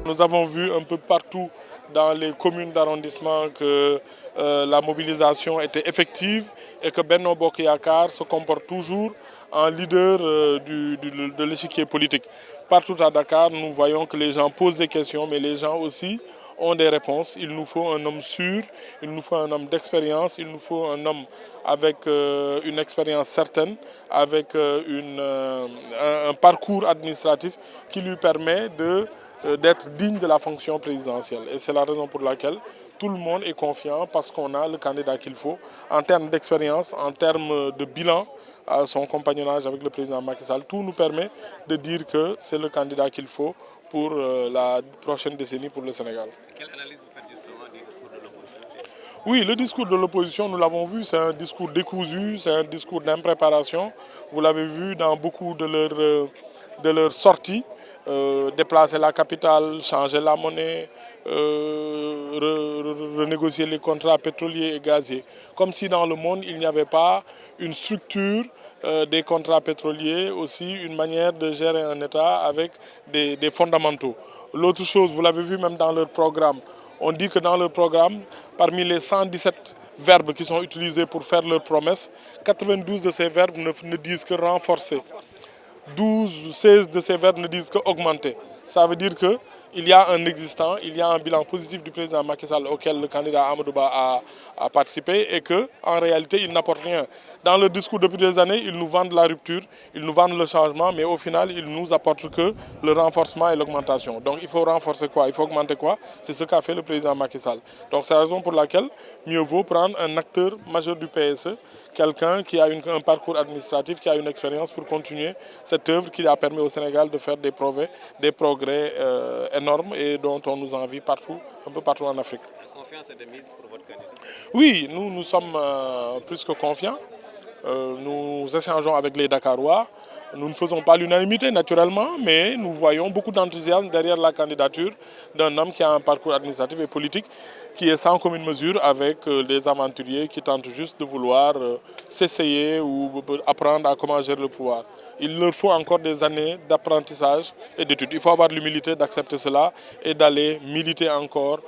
Nous avons vu un peu partout dans les communes d'arrondissement que la mobilisation était effective et que Benno Bokk Yakaar se comporte toujours en leader de l'échiquier politique. Partout à Dakar, nous voyons que les gens posent des questions, mais les gens aussi ont des réponses. Il nous faut un homme sûr, il nous faut un homme d'expérience, il nous faut un homme avec une expérience certaine, avec un parcours administratif qui lui permet d'être digne de la fonction présidentielle. Et c'est la raison pour laquelle tout le monde est confiant parce qu'on a le candidat qu'il faut en termes d'expérience, en termes de bilan, son compagnonnage avec le président Macky Sall. Tout nous permet de dire que c'est le candidat qu'il faut pour la prochaine décennie pour le Sénégal. Quelle analyse vous faites justement du discours de l'opposition? Oui, le discours de l'opposition, nous l'avons vu, c'est un discours décousu, c'est un discours d'impréparation. Vous l'avez vu dans beaucoup de leurs sorties. Déplacer la capitale, changer la monnaie, renégocier les contrats pétroliers et gaziers. Comme si dans le monde, il n'y avait pas une structure des contrats pétroliers, aussi une manière de gérer un État avec des fondamentaux. L'autre chose, vous l'avez vu même dans leur programme, on dit que dans leur programme, parmi les 117 verbes qui sont utilisés pour faire leurs promesses, 92 de ces verbes ne disent que renforcer. 16 de ces verbes ne disent que augmenter. Ça veut dire qu'il y a un existant, il y a un bilan positif du président Macky Sall auquel le candidat Amadou Ba a participé et qu'en réalité, il n'apporte rien. Dans le discours depuis des années, ils nous vendent la rupture, ils nous vendent le changement, mais au final, ils nous apportent que le renforcement et l'augmentation. Donc il faut renforcer quoi? Il faut augmenter quoi? C'est ce qu'a fait le président Macky Sall. Donc c'est la raison pour laquelle mieux vaut prendre un acteur majeur du PSE, quelqu'un qui a un parcours administratif, qui a une expérience pour continuer cette œuvre qui a permis au Sénégal de faire des progrès énormes et dont on nous envie partout, un peu partout en Afrique. La confiance est de mise pour votre candidat? Oui, nous sommes plus que confiants. Nous échangeons avec les Dakarois. Nous ne faisons pas l'unanimité naturellement, mais nous voyons beaucoup d'enthousiasme derrière la candidature d'un homme qui a un parcours administratif et politique qui est sans commune mesure avec les aventuriers qui tentent juste de vouloir s'essayer ou apprendre à comment gérer le pouvoir. Il leur faut encore des années d'apprentissage et d'études. Il faut avoir l'humilité d'accepter cela et d'aller militer encore,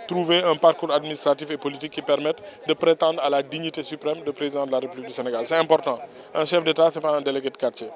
trouver un parcours administratif et politique qui permette de prétendre à la dignité suprême de président de la République du Sénégal. C'est important. Un chef d'État, ce n'est pas un délégué de quartier.